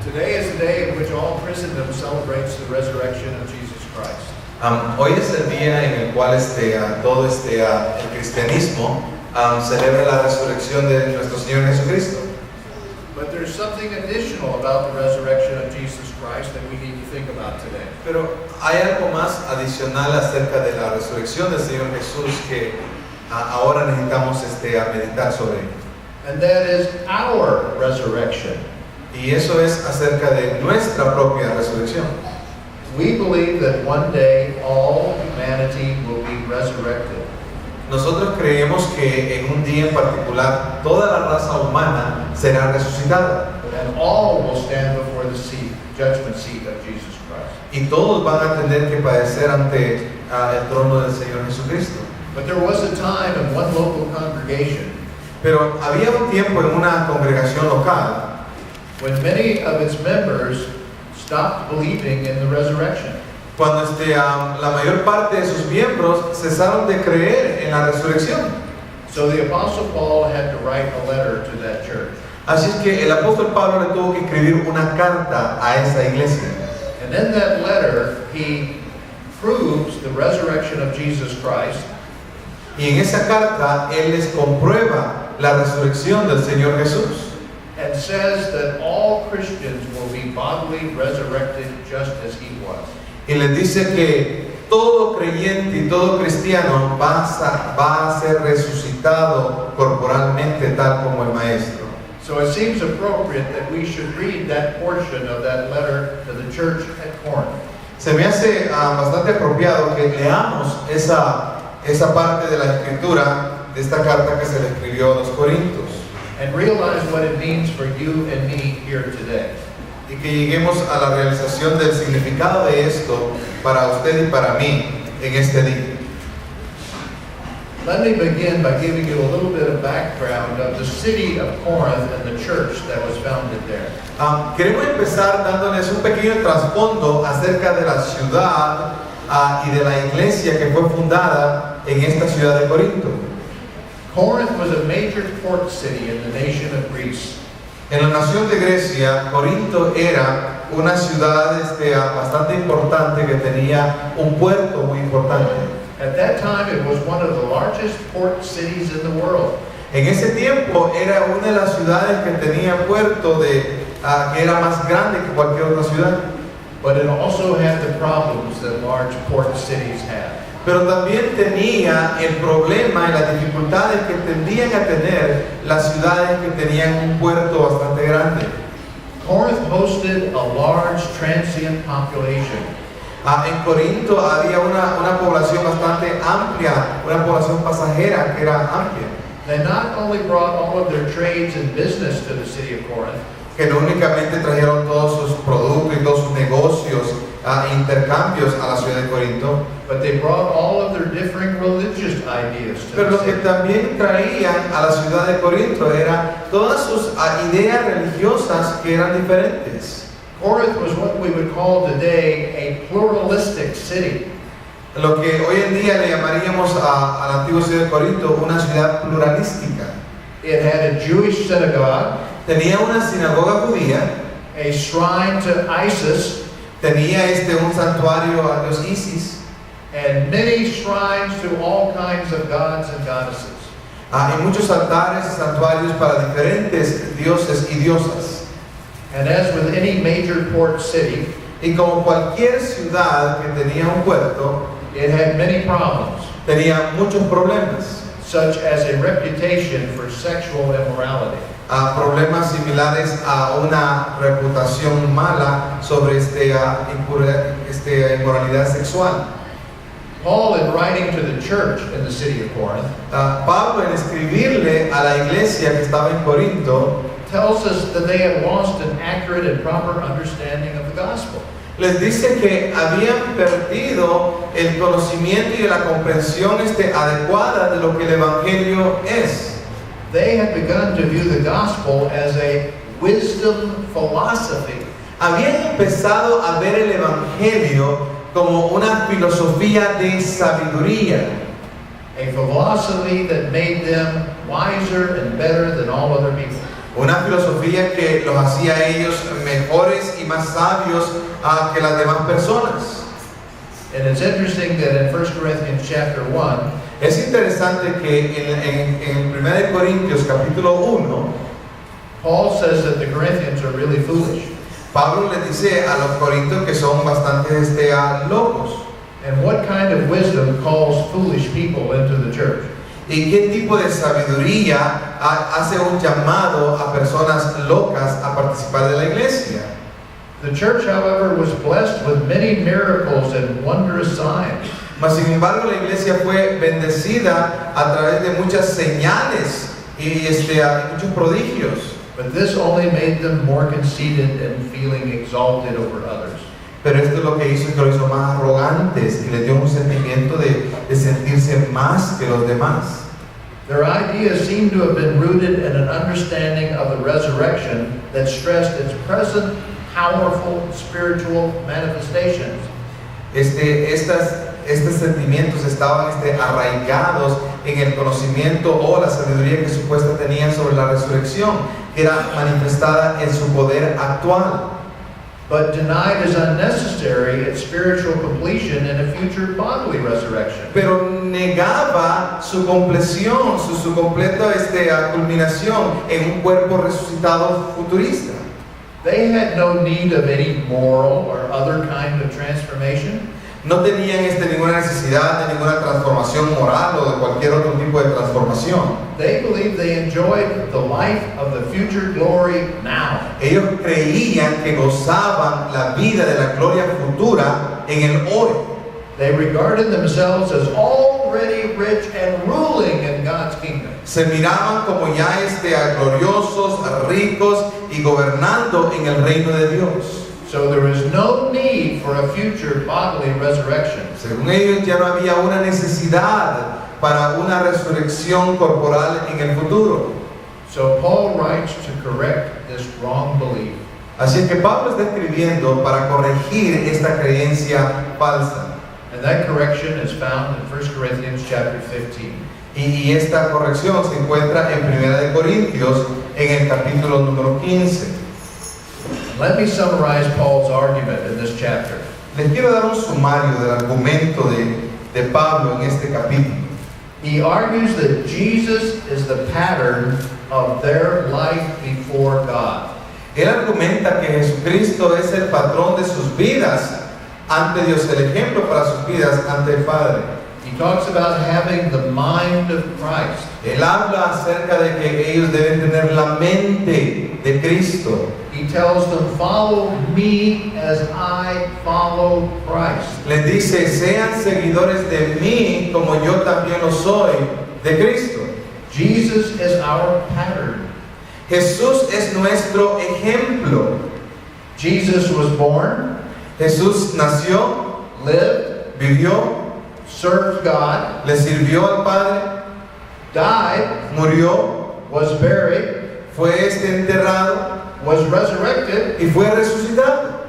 Today is the day in which all Christendom celebrates the resurrection of Jesus Christ. Hoy es el día en el cual el cristianismo celebra la resurrección de nuestro Señor Jesucristo. But there's something additional about the resurrection of Jesus Christ that we need to think about today. Pero hay algo más adicional acerca de la resurrección del Señor Jesús que ahora necesitamos meditar sobre ello. And that is our resurrection. Y eso es acerca de nuestra propia resurrección. We believe that one day all humanity will be resurrected. Nosotros creemos que en un día en particular toda la raza humana será resucitada. And all will stand before the judgment seat of Jesus Christ. Y todos van a tener que padecer ante el trono del Señor Jesucristo. But there was a time in one local congregation Pero había un tiempo en una congregación local when many of its members stopped believing in the resurrection. cuando la mayor parte de sus miembros cesaron de creer en la resurrección. So the Apostle Paul had to write a letter to that church. Así es que el apóstol Pablo le tuvo que escribir una carta a esa iglesia. And in that letter, he proves the resurrection of Jesus Christ. Y en esa carta él les comprueba la resurrección del Señor Jesús. And says that all Christians will be bodily resurrected just as he was. Y les dice que todo creyente y todo cristiano va a ser resucitado corporalmente tal como el Maestro. So it seems appropriate that we should read that portion of that letter to the church at Corinth. Se me hace bastante apropiado que leamos esa parte de la escritura de esta carta que se le escribió a los Corintios. And realize what it means for you and me here today. Y que lleguemos a la realización del significado de esto para usted y para mí en este día. Let me begin by giving you a little bit of background of the city of Corinth and the church that was founded there. Queremos empezar dándoles un pequeño trasfondo acerca de la ciudad y de la iglesia que fue fundada en esta ciudad de Corinto. Corinth was a major port city in the nation of Greece. En la nación de Grecia, Corinto era una ciudad bastante importante que tenía un puerto muy importante. At that time, it was one of the largest port cities in the world. En ese tiempo era una de las ciudades que tenía puerto que era más grande que cualquier otra ciudad. But it also had the problems that large port cities have. Pero también tenía el problema y las dificultades que tendían a tener las ciudades que tenían un puerto bastante grande. Corinth hosted a large transient population. En Corinto había una población bastante amplia, una población pasajera que era amplia. They not only brought all of their trades and business to the city of Corinth, Que no únicamente trajeron todos sus productos y todos sus negocios, intercambios a la ciudad de Corinto, but they brought all of their differing religious ideas to pero the lo que city. también traían a la ciudad de Corinto era todas sus ideas religiosas que eran diferentes. Corinth was what we would call today a pluralistic city. Lo que hoy en día le llamaríamos a la antigua ciudad de Corinto una ciudad pluralística. It had a Jewish synagogue, Tenía una sinagoga judía, a shrine to Isis, tenía un santuario a Dios Isis, and many shrines to all kinds of gods and goddesses. y muchos altares y santuarios para diferentes dioses y diosas. And as with any major port city, Y como cualquier ciudad que tenía un puerto, it had many problems, tenía muchos problemas, such as a reputation for sexual immorality. Problemas similares a una reputación mala sobre inmoralidad sexual. Paul, in writing to the church in the city of Corinth, Pablo, en escribirle a la iglesia que estaba en Corinto, tells us that they had lost an accurate and proper understanding of the gospel. les dice que habían perdido el conocimiento y la comprensión adecuada de lo que el evangelio es. They had begun to view the gospel as a wisdom philosophy. Habían empezado a ver el evangelio como una filosofía de sabiduría, A philosophy that made them wiser and better than all other people. Una filosofía que los hacía a ellos mejores y más sabios que las demás personas. And it's interesting that in 1 Corinthians chapter 1, Es interesante que en 1 Corintios capítulo 1, Paul says that the Corinthians are really foolish. Pablo le dice a los corintios que son bastante locos. And what kind of wisdom calls foolish people into the church? ¿Y qué tipo de sabiduría hace un llamado a personas locas a participar de la iglesia? The church, however, was blessed with many miracles and wondrous signs. Mas sin embargo la iglesia fue bendecida a través de muchas señales y muchos prodigios. But this only made them more conceited and feeling exalted over others. Pero esto es lo que hizo, que los hizo más arrogantes y les dio un sentimiento de sentirse más que los demás. Their ideas seem to have been rooted in an understanding of the resurrection that stressed its present powerful spiritual manifestations. Estos sentimientos estaban arraigados en el conocimiento o la sabiduría que supuestamente tenían sobre la resurrección, que era manifestada en su poder actual. But denied as unnecessary its spiritual completion in a future bodily resurrection. Pero negaba su compleción, su completa culminación en un cuerpo resucitado futurista. They had no need of any moral or other kind of transformation. No tenían ninguna necesidad de ninguna transformación moral o de cualquier otro tipo de transformación. They believed they enjoyed the life of the future glory now. Ellos creían que gozaban la vida de la gloria futura en el hoy. They regarded themselves as already rich and ruling in God's kingdom. Se miraban como ya gloriosos, ricos y gobernando en el reino de Dios. So there is no need for a future bodily resurrection. Según ellos ya no había una necesidad para una resurrección corporal en el futuro. So Paul writes to correct this wrong belief. Así es que Pablo está escribiendo para corregir esta creencia falsa. And that correction is found in 1 Corinthians chapter 15. Y esta corrección se encuentra en 1 Corintios en el capítulo número 15. Let me summarize Paul's argument in this chapter. Les quiero dar un sumario del argumento de Pablo en este capítulo. He argues that Jesus is the pattern of their life before God. Él argumenta que Jesucristo es el patrón de sus vidas ante Dios, el ejemplo para sus vidas ante el Padre. He talks about having the mind of Christ. Él habla acerca de que ellos deben tener la mente de Cristo. He tells them, follow me as I follow Christ. Les dice, sean seguidores de mí como yo también lo soy de Cristo. Jesus is our pattern. Jesús es nuestro ejemplo. Jesus was born, Jesús nació, lived, vivió, served God, le sirvió al Padre, died, murió, was buried, fue enterrado was resurrected, y fue resucitado.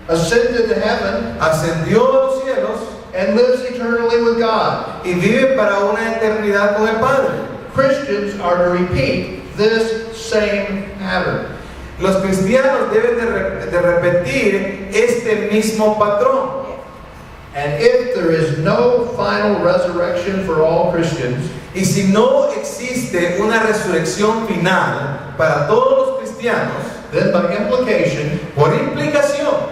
ascended to heaven, Ascendió a los cielos and lives eternally with God. y vive para una eternidad con el Padre. Christians are to repeat this same pattern. Los cristianos deben de repetir este mismo patrón. And if there is no final resurrection for all Christians, Y si no existe una resurrección final para todos los cristianos, then by implication, por implicación,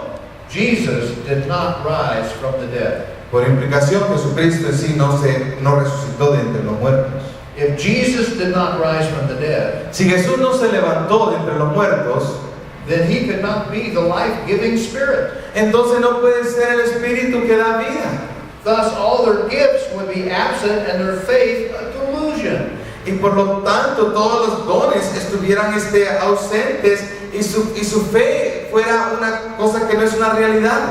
Jesus did not rise from the dead. por implicación, Jesucristo en sí no resucitó de entre los muertos. If Jesus did not rise from the dead, Si Jesús no se levantó de entre los muertos, then he could not be the life-giving spirit. entonces no puede ser el Espíritu que da vida. Thus, all their gifts would be absent and their faith a delusion. Y por lo tanto todos los dones estuvieran ausentes y su fe fuera una cosa que no es una realidad.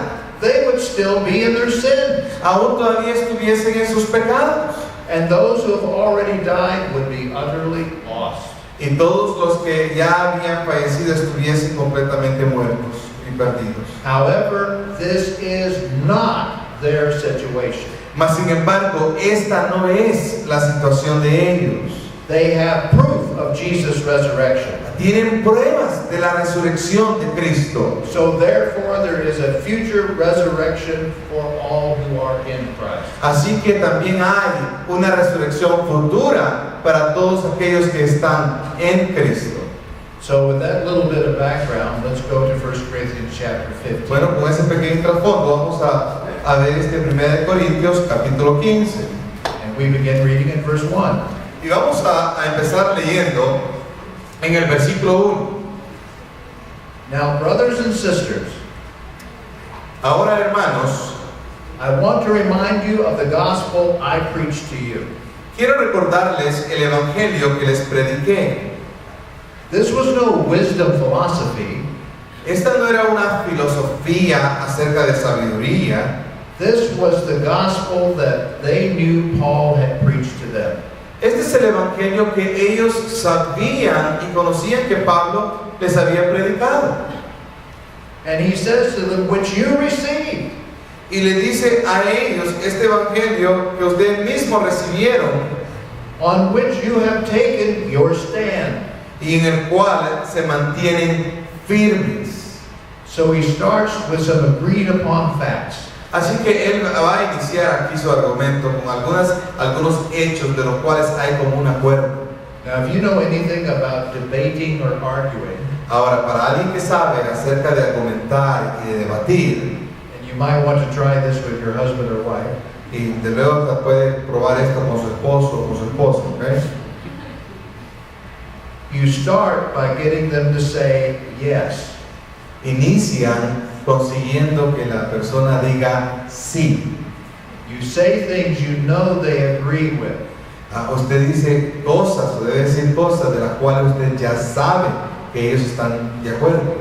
They would still be in their sins. Aún todavía estuviesen en sus pecados. And those who have already died would be utterly lost. Y todos los que ya habían fallecido estuviesen completamente muertos y perdidos. However, this is not their situation. Mas sin embargo, esta no es la situación de ellos. They have proof of Jesus' resurrection. tienen pruebas de la resurrección de Cristo. So therefore there is a future resurrection for all who are in Christ. Así que también hay una resurrección futura para todos aquellos que están en Cristo. So with that little bit of background, let's go to 1 Corinthians chapter 15. Bueno, con ese pequeño trasfondo vamos a ver este 1 Corintios capítulo 15. And we begin reading in verse 1. Y vamos a empezar leyendo en el versículo 1. Now, brothers and sisters, Ahora, hermanos, I want to remind you of the gospel I preached to you. quiero recordarles el evangelio que les prediqué. This was no wisdom philosophy. Esta no era una filosofía acerca de sabiduría. This was the gospel that they knew Paul had preached to them. Este es el evangelio que ellos sabían y conocían que Pablo les había predicado. And he says to them, which you received, Y le dice a ellos este evangelio que ustedes mismos recibieron on which you have taken your stand. y en el cual se mantienen firmes. So he starts with some agreed upon facts. Así que él va a iniciar aquí su argumento con algunos hechos de los cuales hay como un acuerdo. Now, if you know anything about debating or arguing, Ahora, para alguien que sabe acerca de argumentar y de debatir, and you might want to try this with your husband or wife, y de luego puede probar esto con su esposo o con su esposa, ¿ok? you start by getting them to say yes. Inician consiguiendo que la persona diga sí. You say things you know they agree with. Usted dice cosas, o debe decir cosas de las cuales usted ya sabe que ellos están de acuerdo.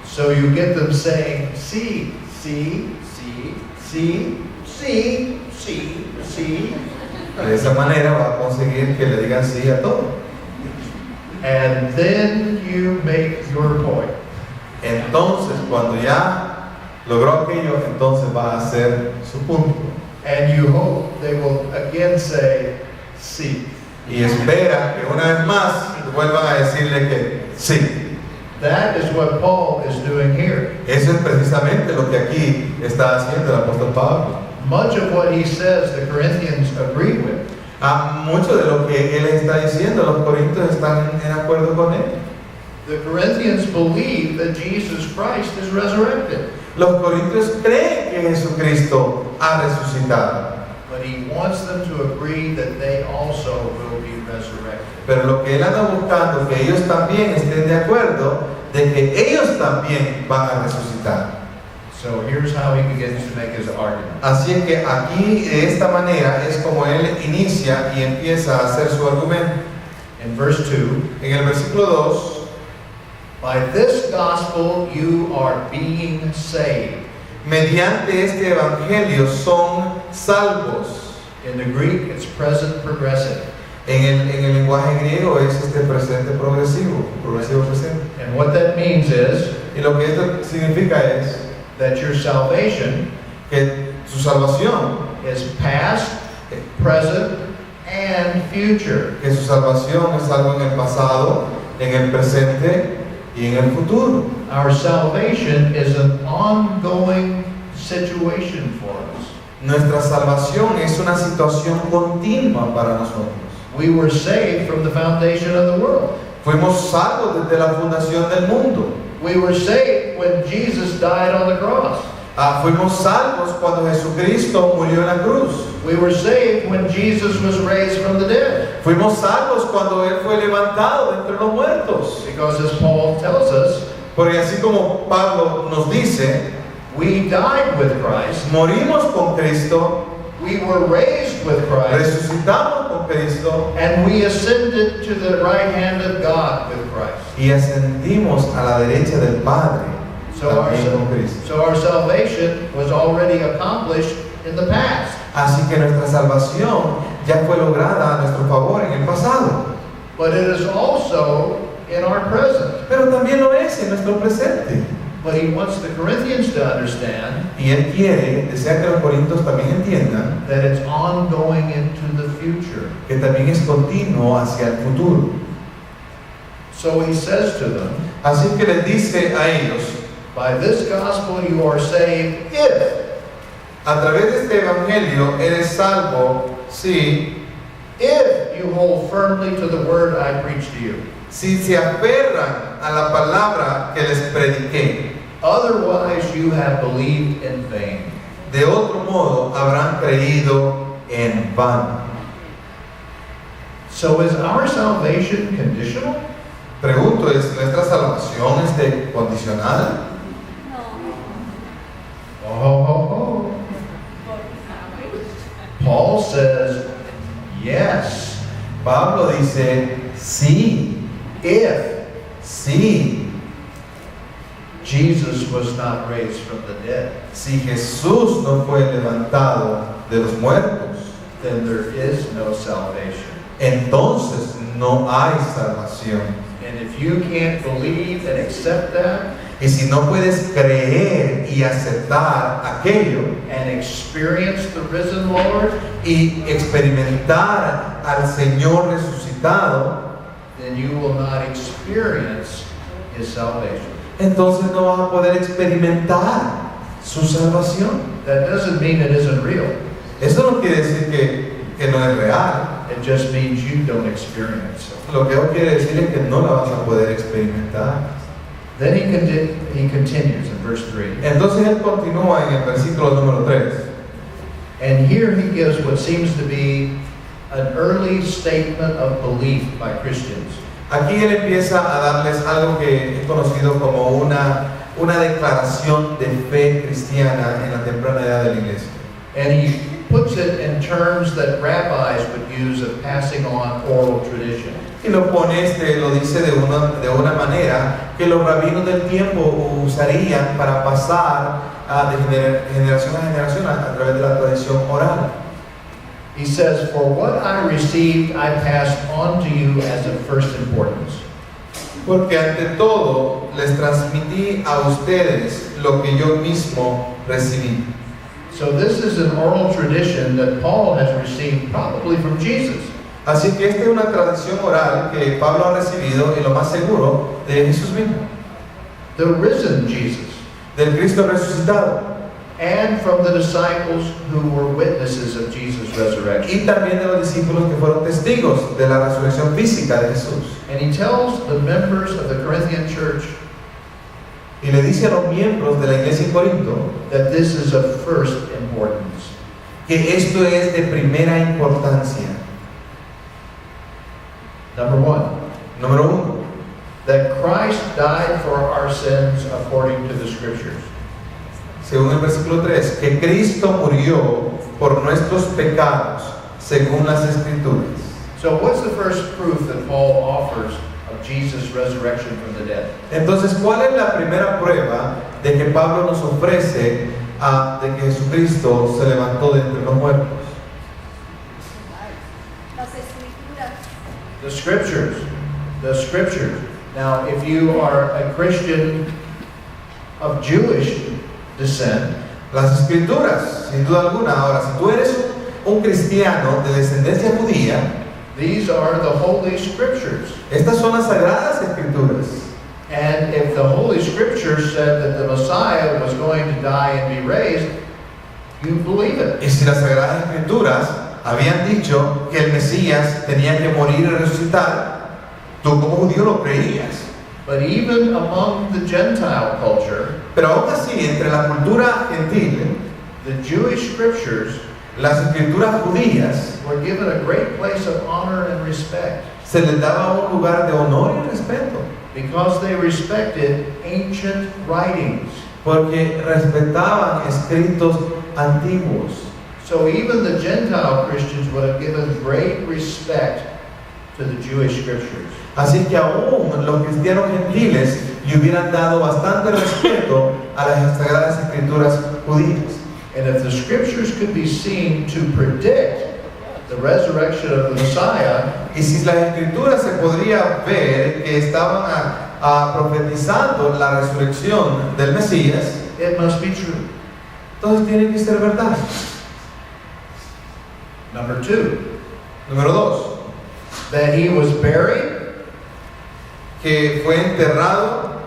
So you get them saying, sí, sí, sí, sí, sí, sí, sí. De esa manera va a conseguir que le digan sí a todo. And then you make your point. Entonces, cuando ya logró aquello, entonces va a hacer su punto. And you hope they will again say, sí. Y espera que una vez más vuelvan a decirle que sí. That is what Paul is doing here. Eso es precisamente lo que aquí está haciendo el apóstol Pablo. Much of what he says the Corinthians agree with. Mucho de lo que él está diciendo, los corintios están en acuerdo con él. The Corinthians believe that Jesus Christ is resurrected. Los corintios creen que Jesucristo ha resucitado. But he wants them to agree that they also will be resurrected. Pero lo que él anda buscando es que ellos también estén de acuerdo de que ellos también van a resucitar. So here's how he begins to make his argument. Así es que aquí de esta manera es como él inicia y empieza a hacer su argumento. In verse 2, En el versículo 2, by this gospel you are being saved. mediante este evangelio son salvos. In the Greek, it's present progressive. En el lenguaje griego es este presente progresivo presente. And what that means is Y lo que esto significa es that your salvation que su salvación, is past, present, and future. que su salvación es algo en el pasado, en el presente y en el futuro. Our salvation is an ongoing situation for us. Nuestra salvación es una situación continua para nosotros. We were saved from the foundation of the world. Fuimos salvos desde la fundación del mundo. We were saved when Jesus died on the cross. Fuimos salvos cuando Jesucristo murió en la cruz. We were saved when Jesus was raised from the dead. Fuimos salvos cuando Él fue levantado de entre los muertos. Because as Paul tells us, Porque así como Pablo nos dice, we died with Christ, morimos con Cristo, we were raised with Christ, resucitamos con Cristo and we ascended to the right hand of God with Christ. y ascendimos a la derecha del Padre también con Cristo. So our salvation was already accomplished in the past. Así que nuestra salvación ya fue lograda a nuestro favor en el pasado, But it is also in our present. pero también lo es en nuestro presente. But he wants the Corinthians to understand Y Él desea que los corintios también entiendan that it's ongoing into the future. que también es continuo hacia el futuro. So he says to them, Así que les dice a ellos, by this gospel you are saved a través de este evangelio eres salvo if you hold firmly to the word I preach to you. si se aferran a la palabra que les prediqué. Otherwise you have believed in vain. De otro modo habrán creído en vano. So is our salvation conditional? Pregunto, ¿es nuestra salvación condicional? Oh. Paul says, yes, Pablo dice, sí, if sí. Jesus was not raised from the dead, Si Jesús no fue levantado de los muertos, then there is no salvation. entonces no hay salvación. And if you can't believe and accept that Y si no puedes creer y aceptar aquello and experience the risen Lord, y experimentar al Señor resucitado, then you will not experience His salvation. entonces no vas a poder experimentar su salvación. That doesn't mean it isn't real. Eso no quiere decir que no es real. It just means you don't experience it. Lo que quiere decir es que no la vas a poder experimentar. Then he continues in verse 3. Entonces él continúa en el versículo número 3. And here he gives what seems to be an early statement of belief by Christians. Aquí él empieza a darles algo que es conocido como una declaración de fe cristiana en la temprana edad de la iglesia. And he puts it in terms that rabbis would use of passing on oral tradition. Y lo dice de una manera que los rabinos del tiempo usarían para pasar de generación a generación a través de la tradición oral. He says, for what I received I passed on to you as of first importance. Porque ante todo les transmití a ustedes lo que yo mismo recibí. So this is an oral tradition that Paul has received probably from Jesus. Así que esta es una tradición oral que Pablo ha recibido y lo más seguro de Jesús mismo, The risen Jesus. del Cristo resucitado, And from the disciples who were witnesses of Jesus' resurrection. y también de los discípulos que fueron testigos de la resurrección física de Jesús. And he tells the members of the Corinthian church Y le dice a los miembros de la iglesia en Corinto that this is of first importance. que esto es de primera importancia. Number 1, Número 1, that Christ died for our sins according to the Scriptures. según el versículo 3, que Cristo murió por nuestros pecados según las Escrituras. So what's the first proof that Paul offers of Jesus' resurrection from the dead? Entonces, ¿cuál es la primera prueba de que Pablo nos ofrece de que Jesucristo se levantó de entre los muertos? Las escrituras. The Scriptures. The Scriptures. Now, if you are a Christian of Jewish descent, Las Escrituras, sin duda alguna. Ahora, si tú eres un cristiano de descendencia judía, these are the Holy Scriptures. estas son las Sagradas Escrituras. And if the Holy Scriptures said that the Messiah was going to die and be raised, you believe it. Y si las Sagradas Escrituras habían dicho que el Mesías tenía que morir y resucitar, tú como judío lo creías. But even among the Gentile culture, Pero aún así, entre la cultura gentil, the Jewish Scriptures las Escrituras judías were given a great place of honor and respect se les daba un lugar de honor y respeto, because they respected ancient writings. porque respetaban escritos antiguos. So even the Gentile Christians would have given great respect to the Jewish Scriptures. Así que aún los cristianos gentiles le hubieran dado bastante respeto a las Sagradas Escrituras judías. And if the Scriptures could be seen to predict the resurrection of the Messiah, Y si las Escrituras se podría ver que estaban profetizando la resurrección del Mesías, it must be true. entonces tiene que ser verdad. Number 2, Número 2, that he was buried, que fue enterrado,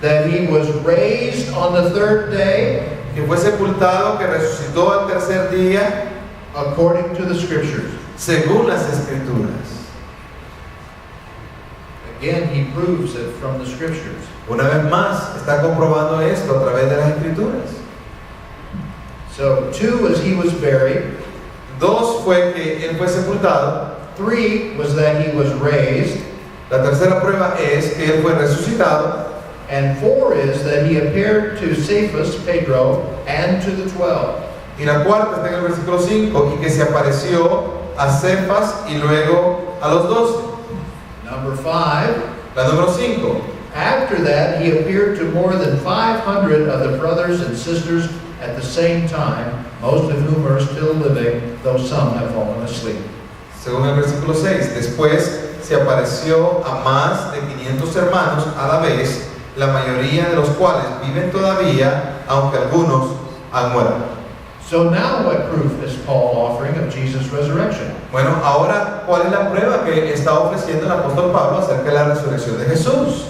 that he was raised on the third day, que fue sepultado, que resucitó al tercer día, according to the scriptures. según las Escrituras. Again, he proves it from the scriptures. Una vez más, está comprobando esto a través de las Escrituras. So 2 is he was buried. 2 fue que él fue sepultado. 3 was that he was raised. La tercera prueba es que él fue resucitado. And 4 is that he appeared to Cephas, Pedro, and to the 12. Y la cuarta está en el versículo 5, y que se apareció a Cefas y luego a los 12. Number 5, La número 5. after that he appeared to more than 500 of the brothers and sisters at the same time, most of whom are still living, though some have fallen asleep. Según el versículo 6, después se apareció a más de 500 hermanos a la vez, la mayoría de los cuales viven todavía, aunque algunos han muerto. So now what proof is Paul offering of Jesus' resurrection? Bueno, ahora, ¿cuál es la prueba que está ofreciendo el apóstol Pablo acerca de la resurrección de Jesús?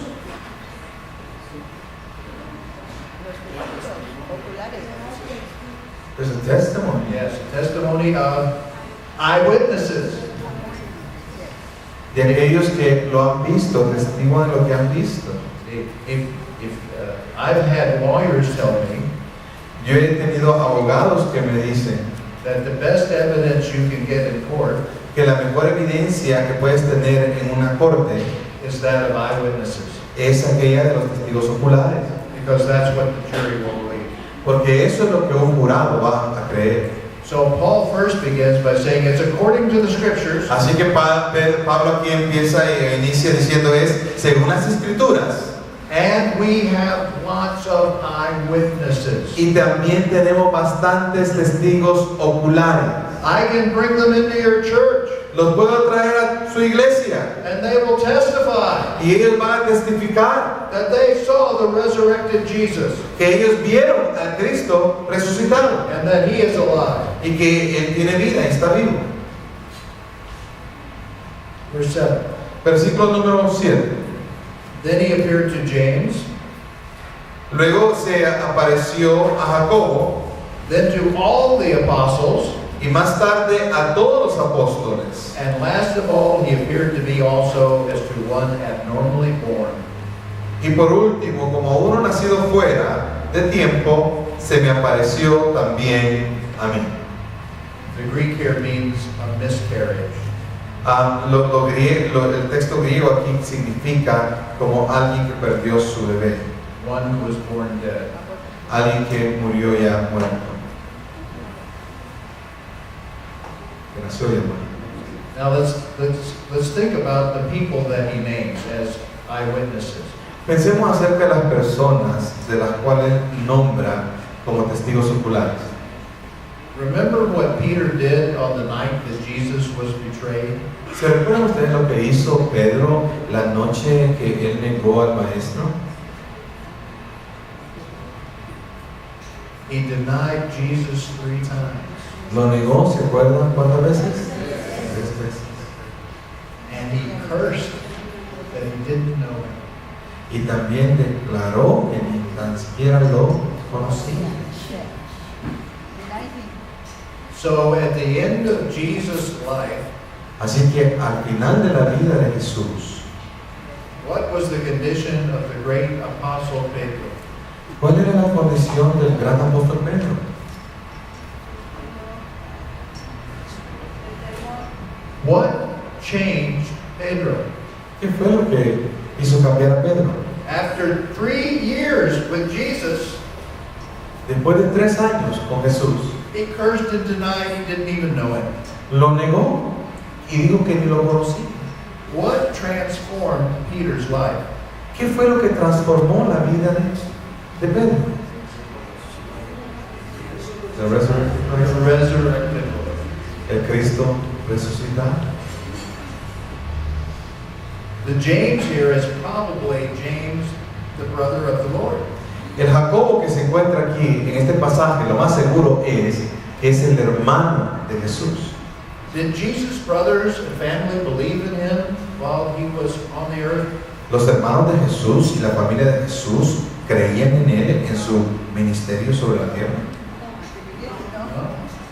There's a testimony. Yes, testimony of eyewitnesses. De aquellos que lo han visto, testigo de lo que han visto. I've had lawyers tell me Yo he tenido abogados que me dicen that the best evidence you can get in court que la mejor evidencia que puedes tener en una corte is that of eyewitnesses, es aquella de los testigos oculares, because that's what the jury will believe. porque eso es lo que un jurado va a creer. So Paul first begins by saying it's according to the scriptures, Así que Pablo aquí empieza e inicia diciendo es según las Escrituras, and we have lots of eyewitnesses. y también tenemos bastantes testigos oculares. I can bring them into your church Los puedo traer a su iglesia and they will testify y ellos van a testificar that they saw the resurrected Jesus que ellos vieron al Cristo resucitado and that he is alive. y que Él tiene vida y está vivo. Verse 7. Versículo número 7. Then he appeared to James, Luego se apareció a Jacobo then to all the apostles, y más tarde a todos los apóstoles. and last of all he appeared to me also as to one abnormally born. Y por último, como uno nacido fuera de tiempo, se me apareció también a mí. The Greek here means a miscarriage. El texto griego aquí significa como alguien que perdió su bebé, One who was born dead. alguien que murió ya muerto, que nació ya muerto. Now let's think about the people that he names as eyewitnesses. Pensemos acerca de las personas de las cuales nombra como testigos oculares. Remember what Peter did on the night that Jesus was betrayed? ¿Se recuerdan ustedes lo que hizo Pedro la noche que él negó al maestro? He denied Jesus 3 times. Lo negó, ¿se acuerdan cuántas veces? 3 veces. And he cursed that he didn't know him. Y también declaró que ni tan siquiera lo conocía. So at the end of Jesus' life, Así que al final de la vida de Jesús, what was the condition of the great apostle Pedro? ¿cuál era la condición del gran apóstol Pedro? What changed Pedro? ¿Qué fue lo que hizo cambiar a Pedro? After 3 years with Jesus, Después de 3 años con Jesús, he cursed and denied he didn't even know him. lo negó y dijo que ni lo conocía. What transformed Peter's life? ¿Qué fue lo que transformó la vida de Pedro? The The resurrected Lord. El Cristo resucitado. The James here is probably James, the brother of the Lord. El Jacobo que se encuentra aquí en este pasaje, lo más seguro es el hermano de Jesús. Did Jesus' brothers and family believe in him while he was on the earth? Los hermanos de Jesús y la familia de Jesús creían en Él, en su ministerio sobre la tierra.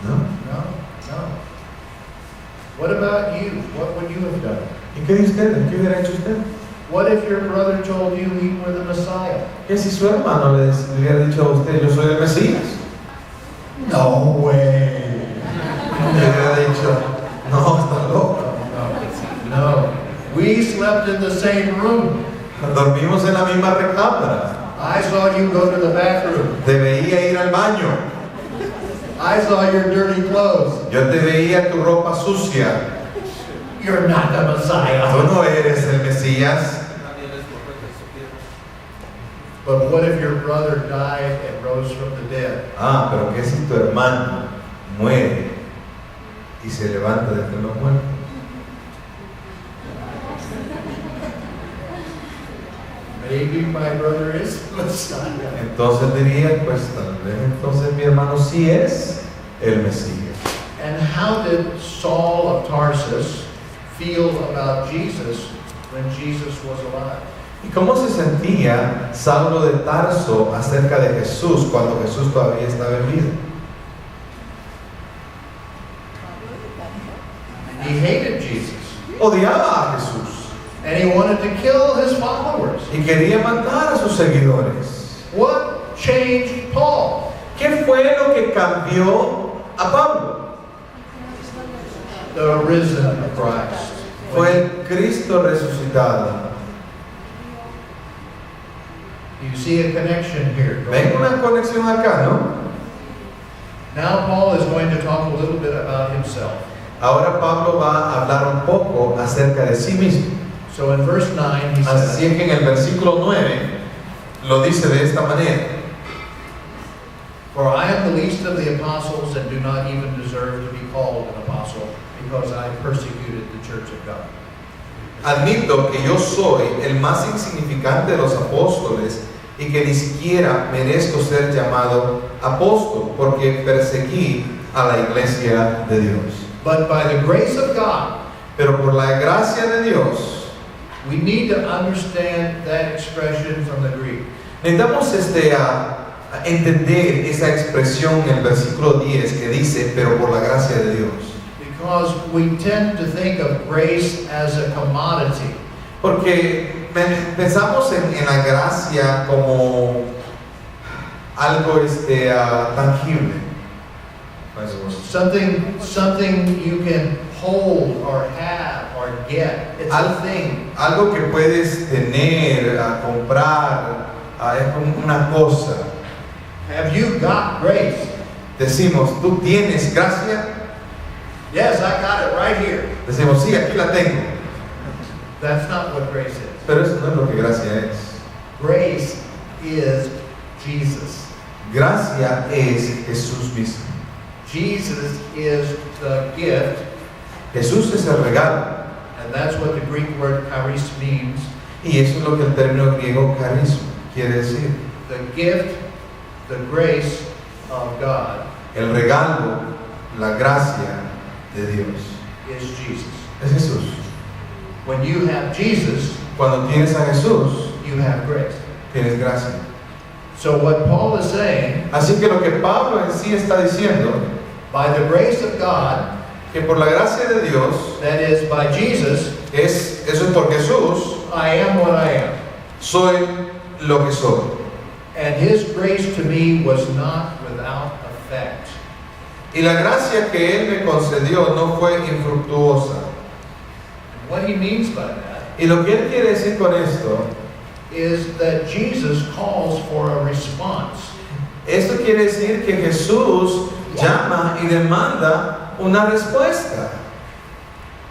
No, ¿No? no, no. What about you? What would you have done? ¿Y qué dice usted? ¿Qué hubiera hecho usted? What if your brother told you he were the Messiah? ¿Qué si su hermano le hubiera dicho a usted, yo soy el Mesías? No way. Le hubiera dicho, no, está loco. No. We slept in the same room. Dormimos en la misma recámara. I saw you go to the bathroom. Te veía ir al baño. I saw your dirty clothes. Yo te veía tu ropa sucia. You're not the Tú Messiah. no eres el Mesías. But what if your brother died and rose from the dead? Ah, pero ¿qué si tu hermano muere y se levanta de entre los muertos? Maybe my brother is the Messiah. Entonces diría, pues tal vez entonces mi hermano sí es el Mesías. And how did Saul of Tarsus feel about Jesus when Jesus was alive? ¿Y cómo se sentía Saulo de Tarso acerca de Jesús cuando Jesús todavía estaba en vida? He hated Jesus. Odiaba a Jesús And he wanted to kill his followers. y quería matar a sus seguidores. What changed Paul? ¿Qué fue lo que cambió a Pablo? The risen Christ. Fue el Cristo resucitado. You see a connection here. ¿Ven una conexión acá, no? Now Paul is going to talk a little bit about himself. Ahora Pablo va a hablar un poco acerca de sí mismo. So in verse 9 he Así says, es que en el versículo 9 lo dice de esta manera. For I am the least of the apostles and do not even deserve to be called an apostle because I persecuted the church of God. Admito que yo soy el más insignificante de los apóstoles y que ni siquiera merezco ser llamado apóstol porque perseguí a la iglesia de Dios. But by the grace of God, Pero por la gracia de Dios, we need to understand that expression from the Greek. necesitamos a entender esa expresión en el versículo 10 que dice, pero por la gracia de Dios. Because we tend to think of grace as a commodity. Porque pensamos en la gracia como algo tangible. Something you can hold or have or get. It's a thing. Algo que puedes tener, comprar, es como una cosa. Have you got grace? Decimos, ¿tú tienes gracia? Yes, I got it right here. Decimos, sí, aquí la tengo. That's not what grace is. Pero eso no es lo que gracia es. Grace is Jesus. Gracia es Jesús mismo. Jesus is the gift, Jesús es el regalo. and that's what the Greek word charis means. Y eso es lo que el término griego carisma quiere decir. The gift, the grace of God El regalo, la gracia de Dios. is Jesus. Es Jesús. When you have Jesus, Cuando tienes a Jesús, you have grace. tienes gracia. So what Paul is saying, Así que lo que Pablo en sí está diciendo, by the grace of God, que por la gracia de Dios, that is by Jesus, eso es por Jesús, I am what I am. soy lo que soy. And his grace to me was not without effect. Y la gracia que Él me concedió no fue infructuosa. And what he means by that Y lo que Él quiere decir con esto, is that Jesus calls for a response. esto quiere decir que Jesús llama y demanda una respuesta.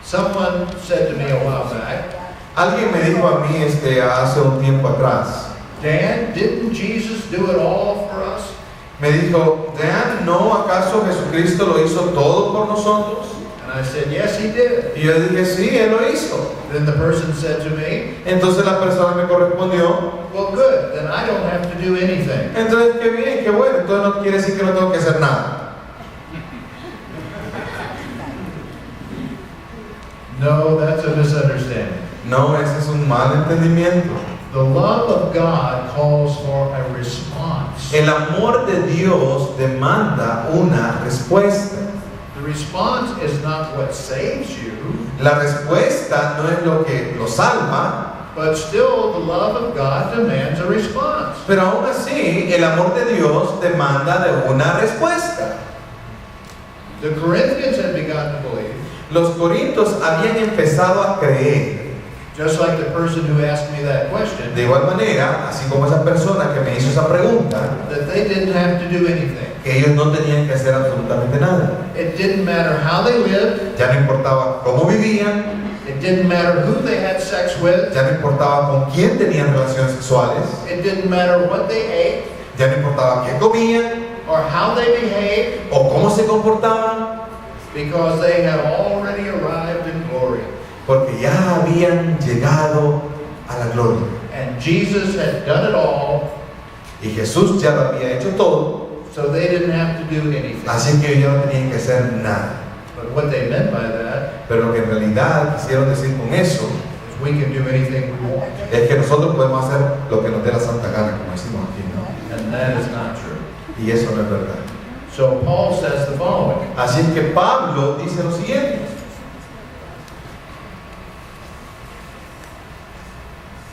Someone said to me a while back, Alguien me dijo a mí hace un tiempo atrás, Dan, didn't Jesus do it all for us? me dijo, Dan, ¿no acaso Jesucristo lo hizo todo por nosotros? And I said, yes, he did. Y yo dije, sí, Él lo hizo. Then the person said to me, Entonces la persona me correspondió, well, good, then I don't have to do anything. entonces qué bien, qué bueno, entonces no quiere decir que no tengo que hacer nada. No, that's a misunderstanding. No, ese es un mal entendimiento. The love of God calls for a response. El amor de Dios demanda una respuesta. The response is not what saves you, La respuesta no es lo que lo salva, but still the love of God demands a response. pero aún así el amor de Dios demanda de una respuesta. The Corinthians had begun to believe, Los corintios habían empezado a creer, just like the person who asked me that question, de igual manera, así como esa persona que me hizo esa pregunta, that they didn't have to do anything. que ellos no tenían que hacer absolutamente nada. It didn't matter how they lived, Ya no importaba cómo vivían, it didn't matter who they had sex with, ya no importaba con quién tenían relaciones sexuales, it didn't matter what they ate, ya no importaba qué comían or how they behaved, o cómo se comportaban, because they had already arrived in glory. porque ya habían llegado a la gloria. And Jesus had done it all, Y Jesús ya lo había hecho todo, so they didn't have to do anything. así que ellos no tenían que hacer nada. But what they meant by that Pero lo que en realidad quisieron decir con eso is we can do anything we want. es que nosotros podemos hacer lo que nos dé la santa gana, como decimos aquí, ¿no? And that is not true. Y eso no es verdad. So Paul says the following. Así es que Pablo dice lo siguiente: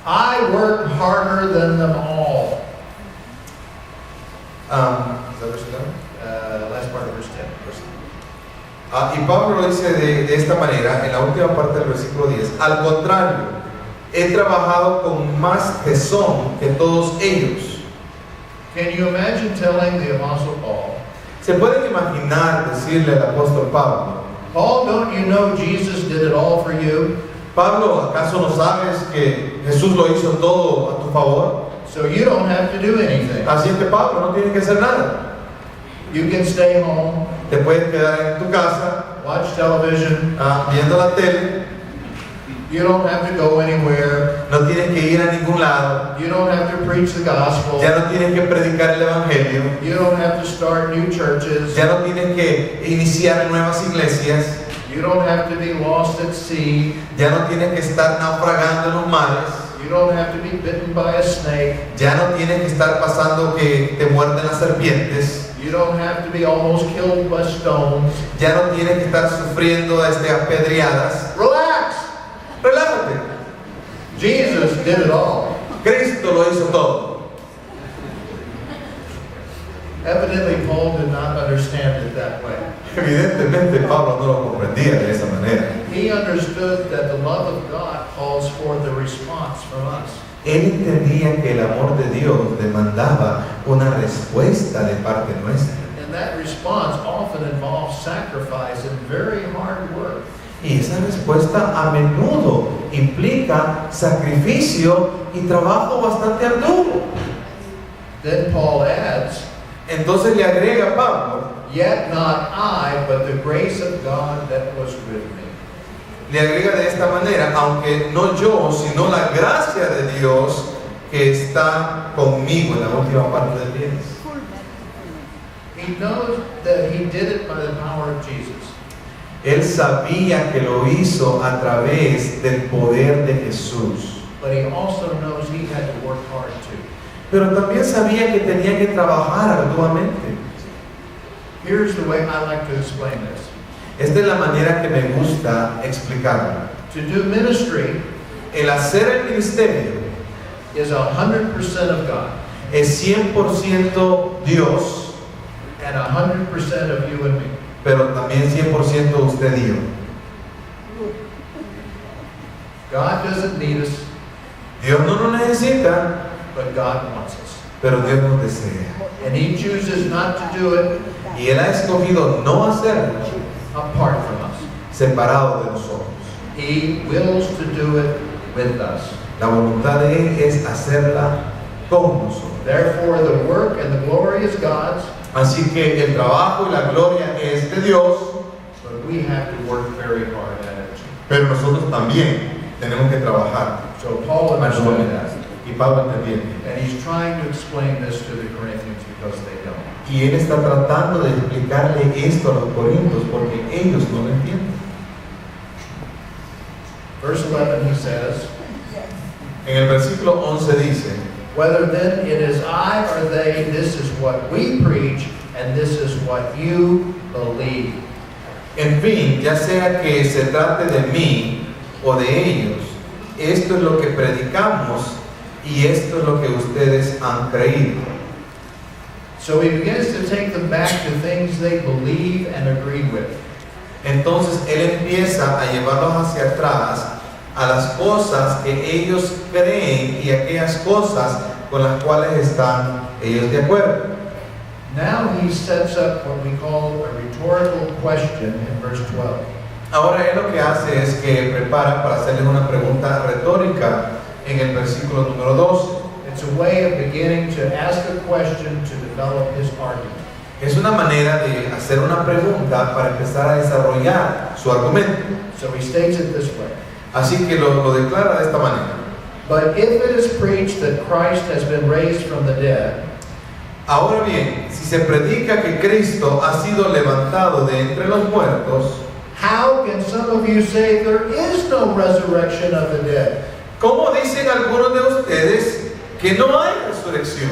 I worked harder than them all. ¿es la versión? Last part of verse 10. Y Pablo lo dice de esta manera en la última parte del versículo 10. Al contrario, he trabajado con más tesón que todos ellos. Can you imagine telling the Apostle Paul, ¿Se pueden imaginar decirle al apóstol Pablo: Paul, don't you know Jesus did it all for you? Pablo, ¿acaso no sabes que Jesús lo hizo todo a tu favor? So you don't have to do anything. Así es que Pablo no tiene que hacer nada. You can stay home, Te puedes quedar en tu casa watch television. viendo la tele, You don't have to go anywhere. no tienes que ir a ningún lado, You don't have to preach the gospel. ya no tienes que predicar el evangelio, You don't have to start new churches. ya no tienes que iniciar nuevas iglesias, You don't have to be lost at sea. ya no tienes que estar naufragando en los mares, You don't have to be bitten by a snake. ya no tienes que estar pasando que te muerden las serpientes, You don't have to be almost killed by stones. ya no tienes que estar sufriendo apedreadas. Relax. Relájate, Jesus did it all. Cristo lo hizo todo. Evidently, Paul did not understand it that way. Evidentemente Pablo no lo comprendía de esa manera. He understood that the love of God calls for the response from us. Él entendía que el amor de Dios demandaba una respuesta de parte nuestra. And that response often involves sacrifice and very hard work. Y esa respuesta a menudo implica sacrificio y trabajo bastante arduo. Then Paul adds, Entonces le agrega Pablo, yet not I, but the grace of God that was with me. le agrega de esta manera, aunque no yo, sino la gracia de Dios que está conmigo en la última parte del 10. He knows that he did it by the power of Jesus. Él sabía que lo hizo a través del poder de Jesús, But he also knows he had to work hard too. pero también sabía que tenía que trabajar arduamente. Here's the way I like to explain this. Esta es la manera que me gusta explicarlo. To do ministry El hacer el ministerio is 100% of God es 100% Dios, and 100% of you and me. pero también 100% usted y yo. God doesn't need us, Dios no nos necesita, but God wants us. pero Dios nos desea. And he chooses not to do it Y Él ha escogido no hacerlo apart from us. separado de nosotros. He wills to do it with us. La voluntad de Él es hacerla con nosotros. Therefore, the work and the glory is God's, Así que el trabajo y la gloria es de Dios, but we have to work very hard at it. pero nosotros también tenemos que trabajar. So Paul understood that. Y Pablo entendía. And he's trying to explain this to the Corinthians because they don't. Y él está tratando de explicarle esto a los corintios porque ellos no lo entienden. Verse 11, he says, En el versículo 11 dice, Whether then it is I or they, this is what we preach, and this is what you believe. en fin, ya sea que se trate de mí o de ellos, esto es lo que predicamos y esto es lo que ustedes han creído. So he begins to take them back to things they believe and agree with. Entonces él empieza a llevarlos hacia atrás a las cosas que ellos creen y aquellas cosas con las cuales están ellos de acuerdo. Now he sets up what we call a rhetorical question in verse 12. Ahora él lo que hace es que prepara para hacerles una pregunta retórica en el versículo número 12. It's a way of beginning to ask a question to develop his argument. Es una manera de hacer una pregunta para empezar a desarrollar su argumento. So he states it this way. Así que lo declara de esta manera. But if it is preached that Christ has been raised from the dead, Ahora bien, si se predica que Cristo ha sido levantado de entre los muertos, how can some of you say there is no resurrection of the dead? ¿cómo dicen algunos de ustedes que no hay resurrección?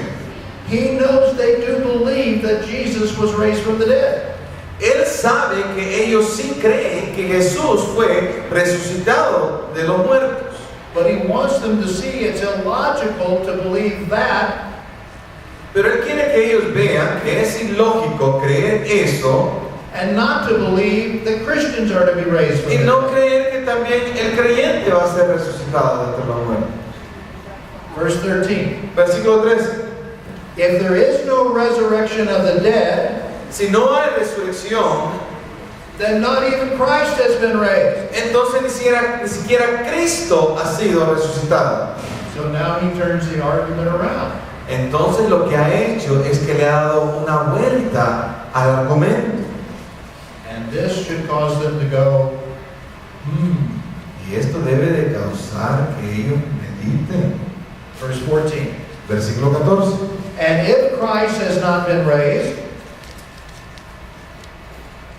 He knows they do believe that Jesus was raised from the dead. Él sabe que ellos sí creen que Jesús fue resucitado de los muertos. But he wants them to see it's illogical to believe that Pero Él quiere que ellos vean que es ilógico creer eso and not to believe that Christians are to be raised from y the no dead. creer que también el creyente va a ser resucitado de entre los muertos. Verse 13. Versículo 13. If there is no resurrection of the dead, Si no hay resurrección, then not even Christ has been raised. entonces ni siquiera Cristo ha sido resucitado. So now he turns the argument around. Entonces lo que ha hecho es que le ha dado una vuelta al argumento. And this should cause them to go, Y esto debe de causar que ellos mediten. Verse 14. Versículo 14. And if Christ has not been raised,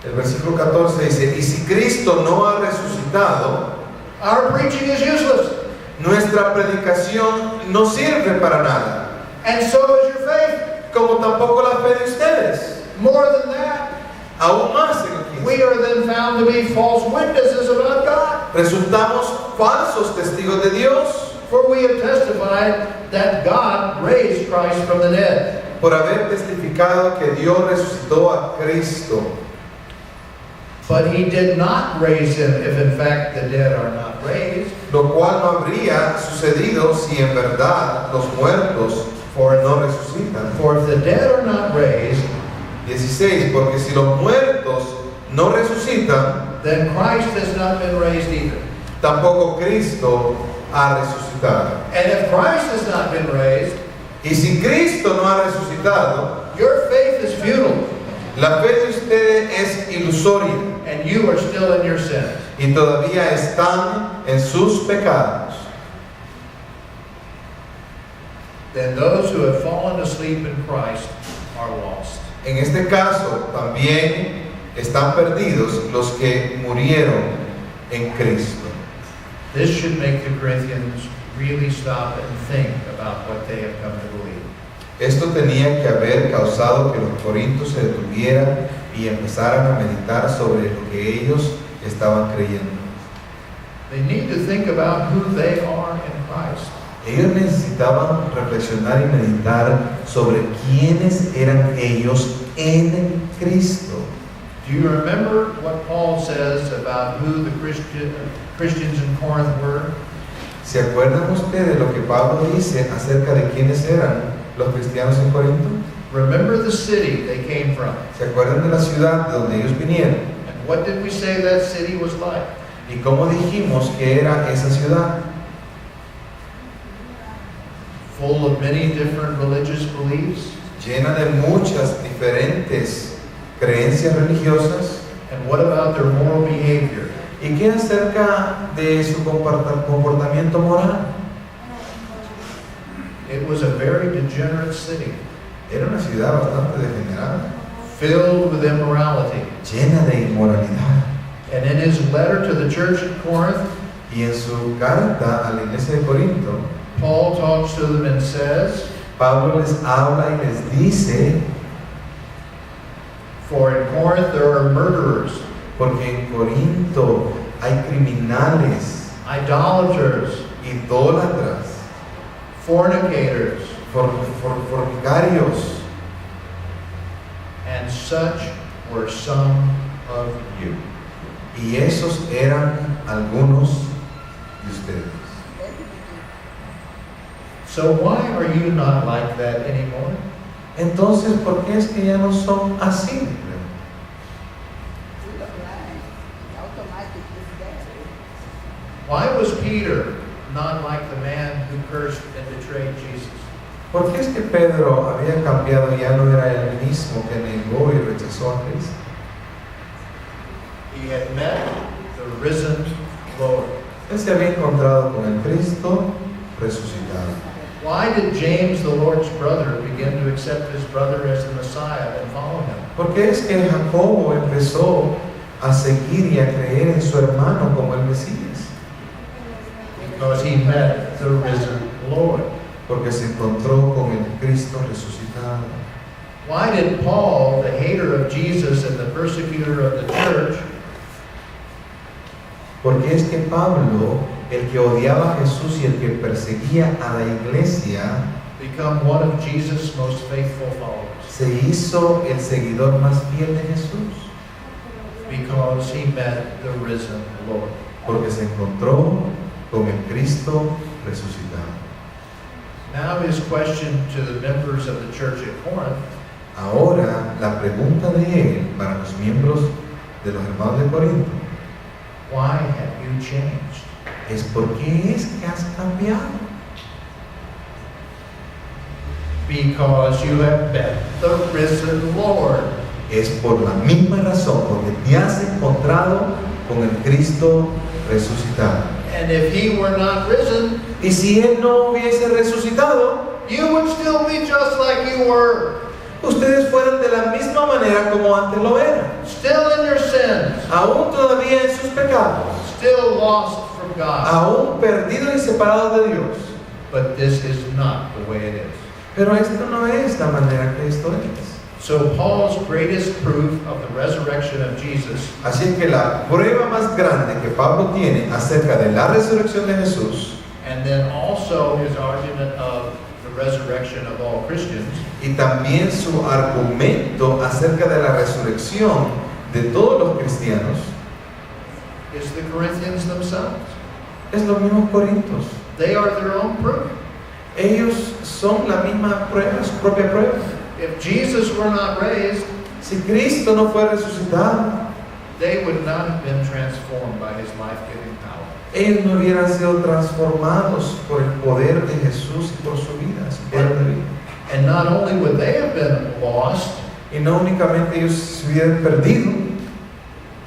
El versículo 14 dice, y si Cristo no ha resucitado, our preaching is useless. nuestra predicación no sirve para nada, And so is your faith. como tampoco la fe de ustedes. More than that, Aún más en el 15. we are then found to be false witnesses about God. Resultamos falsos testigos de Dios For we have testified that God raised Christ from the dead. por haber testificado que Dios resucitó a Cristo. But he did not raise him if in fact the dead are not raised. Lo cual no habría sucedido si en verdad los muertos no resucitan. For if the dead are not raised, 16. Porque si los muertos no resucitan, then Christ has not been raised either. tampoco Cristo ha resucitado. And if Christ has not been raised, Y si Cristo no ha resucitado, your faith is futile, la fe de ustedes es ilusoria and you are still in your sins. y todavía están en sus pecados. Then those who have fallen asleep in Christ are lost. En este caso también están perdidos los que murieron en Cristo. This should make the Corinthians really stop and think about what they have come to believe. Esto tenía que haber causado que los corintios se detuvieran y empezaran a meditar sobre lo que ellos estaban creyendo. They need to think about who they are in Christ. Ellos necesitaban reflexionar y meditar sobre quiénes eran ellos en Cristo. Do you remember what Paul says about who the Christians in Corinth were? ¿Se acuerdan ustedes lo que Pablo dice acerca de quiénes eran los cristianos en Corinto? Remember the city they came from. ¿Se acuerdan de la ciudad de donde ellos vinieron? And what did we say that city was like? ¿Y cómo dijimos que era esa ciudad? Full of many different religious beliefs. Llena de muchas diferentes creencias religiosas. And what about their moral behavior? ¿Y qué acerca de su comportamiento moral? It was a very degenerate city, Era una ciudad bastante degenerada, filled with immorality. llena de inmoralidad. And in his letter to the church at Corinth, Y en su carta a la iglesia de Corinto, Paul talks to them and says, Pablo les habla y les dice, for in Corinth there are murderers, porque en Corinto hay criminales, idolaters, idólatras, fornicators, fornicarios, and such were some of you. y esos eran algunos de ustedes. So why are you not like that anymore? Entonces, ¿por qué es que ya no son así? Why was Peter not like the man who cursed and betrayed Jesus? ¿Por qué es que Pedro había cambiado y ya no era el mismo que negó y rechazó a Cristo? He had met the risen Lord. Él se había encontrado con el Cristo resucitado. Why did James, the Lord's brother, begin to accept his brother as the Messiah and follow him? ¿Por qué es que Jacobo empezó a seguir y a creer en su hermano como el Mesías? Because he met the risen Lord. Porque se encontró con el Cristo resucitado. Why did Paul, the hater of Jesus and the persecutor of the church, Porque es que Pablo, el que odiaba a Jesús y el que perseguía a la iglesia, become one of Jesus' most faithful followers? se hizo el seguidor más fiel de Jesús? Because he met the risen Lord. Porque se encontró con el Cristo resucitado. Now his question to the members of the church at Corinth, Ahora, la pregunta de él para los miembros de los hermanos de Corinto why have you changed? es: ¿por qué es que has cambiado? Because you have met the risen Lord. Es por la misma razón, porque te has encontrado con el Cristo resucitado. And if he were not risen, Y si él no hubiese resucitado, you would still be just like you were, ustedes fueran de la misma manera como antes lo eran, still in your sins, aún todavía en sus pecados, still lost from God. aún perdidos y separados de Dios. But this is not the way it is. Pero esto no es la manera que esto es. So Paul's greatest proof of the resurrection of Jesus Así que la prueba más grande que Pablo tiene acerca de la resurrección de Jesús, and then also his argument of the resurrection of all Christians, y también su argumento acerca de la resurrección de todos los cristianos, is the Corinthians themselves. es los mismos Corintios. They are their own proof. Ellos son la misma prueba, su propia prueba. If Jesus were not raised, Si Cristo no fue resucitado, they would not have been transformed by his life-giving power. ellos no hubieran sido transformados por el poder de Jesús y por su vida, su poder de vida. And not only would they have been lost, Y no únicamente ellos se hubieran perdido,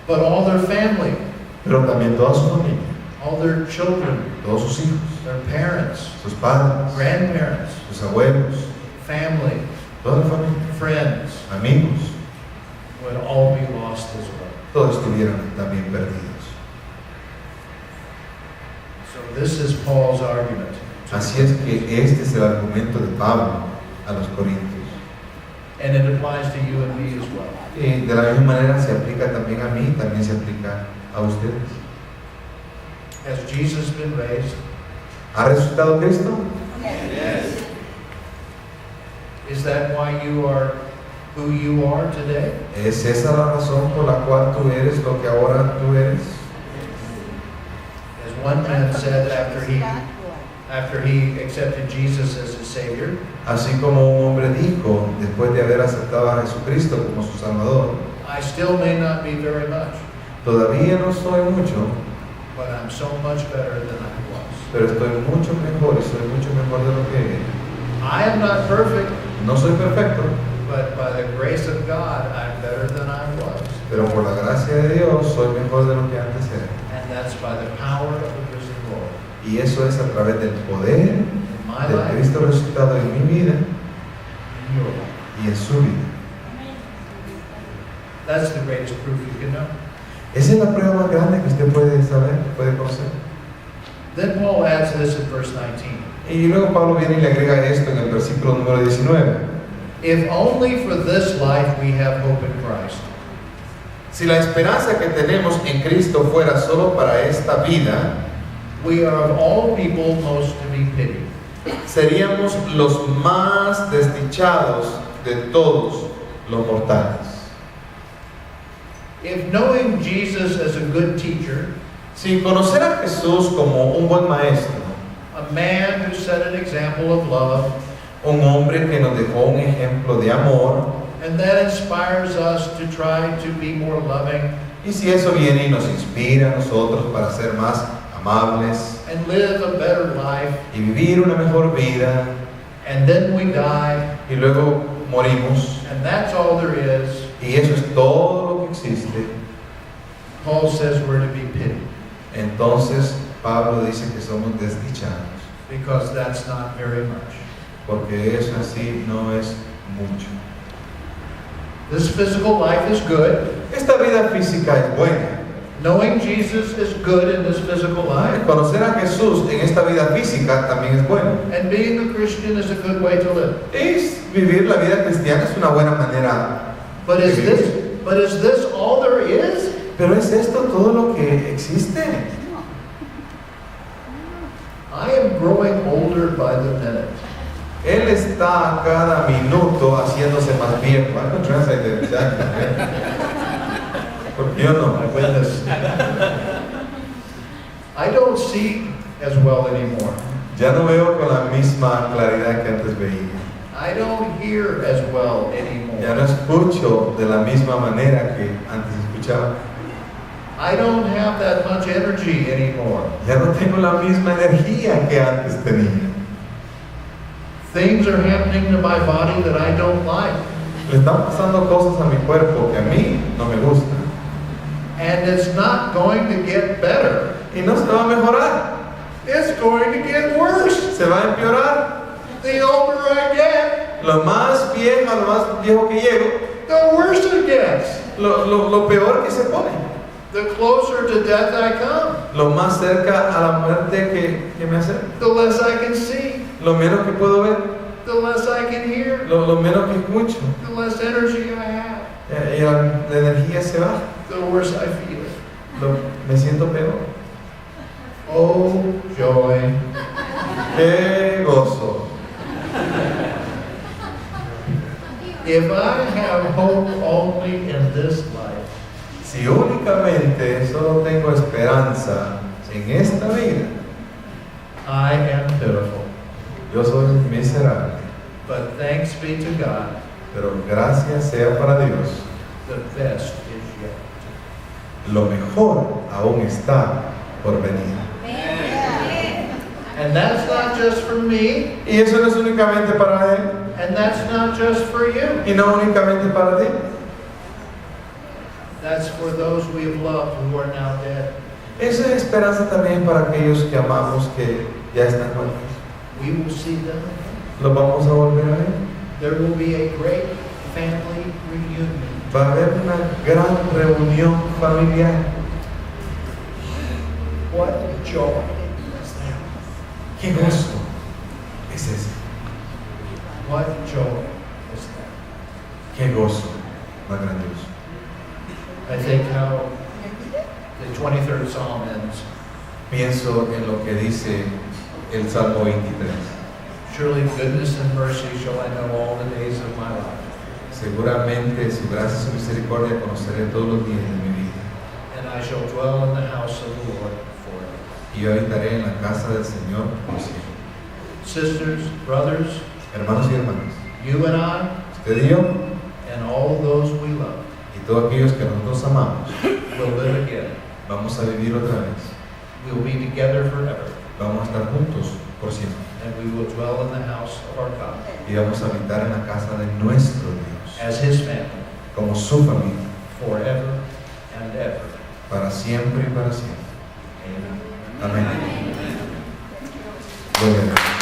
but all their family, pero también toda su familia, all their children, todos sus hijos, their parents, sus padres, grandparents, sus abuelos, family, toda la familia, friends, amigos, would all be lost as well. todos estuvieran también perdidos. So this is Paul's argument. Así es que este es el argumento de Pablo a los Corintios. And it applies to you and me as well. Y de la misma manera se aplica también a mí, también se aplica a ustedes. Has Jesus been raised? ¿Ha resucitado Cristo? Is that why you are who you are today? ¿Es esa la razón por la cual tú eres lo que ahora tú eres? As one man said after he accepted Jesus as his Savior, Así como un hombre dijo, después de haber aceptado a Jesucristo como su Salvador: I still may not be very much, todavía no soy mucho, but I'm so much better than I was. pero estoy mucho mejor y soy mucho mejor de lo que era. I am not perfect, No soy perfecto, but by the grace of God, I'm better than I was. pero por la gracia de Dios soy mejor de lo que antes era. And that's by the power of the risen Lord. Y eso es a través del poder In my del life, Cristo resucitado en mi vida in your life. y en su vida. That's the greatest proof you can know. Esa es la prueba más grande que usted puede saber, puede conocer. Then Paul adds this in verse 19. Y luego Pablo viene y le agrega esto en el versículo número 19. If only for this life we have hope in Christ. Si la esperanza que tenemos en Cristo fuera solo para esta vida, We are of all people most to be pitied. seríamos los más desdichados de todos los mortales. If knowing Jesus as a good teacher, Sin conocer a Jesús como un buen maestro, a man who set an example of love, un hombre que nos dejó un ejemplo de amor, and that inspires us to try to be more loving y si eso viene y nos inspira a nosotros para ser más amables and live a better life, y vivir una mejor vida, and then we die, y luego morimos, and that's all there is, y eso es todo lo que existe, Paul says we're to be pitied, entonces Pablo dice que somos desdichados, because that's not very much. porque eso así no es mucho. This physical life is good. Esta vida física es buena. Knowing Jesus is good in this physical life. Conocer a Jesús en esta vida física también es bueno. And being a Christian is a good way to live. Es vivir la vida cristiana es una buena manera. But is this all there is? Pero ¿es esto todo lo que existe? I am growing older by the minute. Él está cada minuto haciéndose más viejo. I can translate it exactly. Porque yo no. My goodness. I don't see as well anymore. Ya no veo con la misma claridad que antes veía. I don't hear as well Ya no anymore. escucho de la misma manera que antes escuchaba. I don't have that much energy anymore. Ya no tengo la misma energía que antes tenía. Things are happening to my body that I don't like. Le están pasando cosas a mi cuerpo que a mí no me gustan. And it's not going to get better. Y no se va a mejorar. It's going to get worse. Se va a empeorar. The older I get, Lo más viejo que llego, the worse it gets. lo peor que se pone. The closer to death I come, Lo más cerca a la muerte que me hace. the less I can see, Lo menos que puedo ver. the less I can hear, Lo menos que escucho. the less energy I have, Y la energía se va. the worse I feel it. Me siento peor. Oh, joy. ¡Qué gozo! If I have hope only in this life, Si únicamente solo tengo esperanza en esta vida, I am pitiful. yo soy miserable. But thanks be to God, Pero gracias sea para Dios, the best is yet to lo mejor aún está por venir. come. And that's not just for me, Y eso no es únicamente para Él, and that's not just for you. y no únicamente para ti. That's for those we have loved who are now dead. Esa esperanza también para aquellos que amamos que ya están muertos. We will see them. Los vamos a volver a ver. There will be a great family reunion. Va a haber una gran reunión familiar. What joy is that? ¡Qué gozo es ese! What joy is that? ¡Qué gozo más grandioso! I think how the 23rd Psalm ends. Pienso en lo que dice el Salmo 23. Surely goodness and mercy shall I know all the days of my life, Seguramente su gracia y su misericordia conoceré todos los días de mi vida. and I shall dwell in the house of the Lord forever. Y yo habitaré en la casa del Señor por siempre. Sisters, brothers, Hermanos y hermanas, you and I, usted y yo, and all those we love, y todos aquellos que nosotros amamos, will live again. vamos a vivir otra vez. We'll be together forever, Vamos a estar juntos por siempre. and we will dwell in the house of our God Y vamos a habitar en la casa de nuestro Dios, as His family como su familia, forever and ever. para siempre y para siempre. Amen. Amén. Gloria a Dios.